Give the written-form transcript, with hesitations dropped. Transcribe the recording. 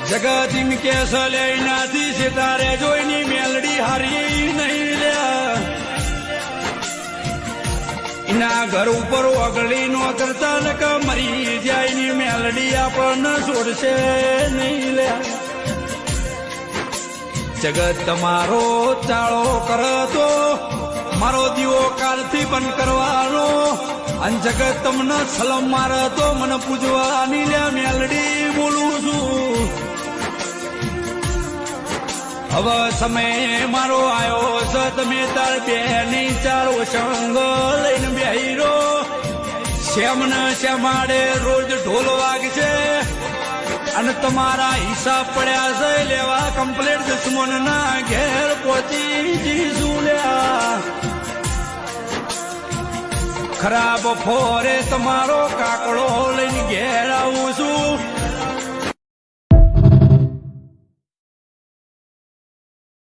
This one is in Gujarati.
જગત એમ કે સલે નાથી સિતારે જોઈની મેલડી હારી નહીં લ્યા એના ઘર ઉપર ઓગળી નો કરતા ને કે મરી જાય ની મેલડી આપણને છોડશે નહીં લ્યા જગત તમારો ચાળો કરતો મારો દીવો કાલથી બંધ કરવાનો અને જગત તમને સલમ મારે તો મને પૂજવાની લ્યા મેલડી બોલું છું હવે સમય મારો આવ્યો છે તમે તાર બેની ચારો સંગ લઈને બેહીરો શ્યામ ને શ્યામાડે રોજ ઢોલ વાગશે અને તમારા હિસાબ પડ્યા છે લેવા કમ્પ્લેટ દુશ્મન ના ઘેર પહોંચી જીશું લ્યા ખરાબ ફોરે તમારો કાકડો લઈને ઘેર આવું છું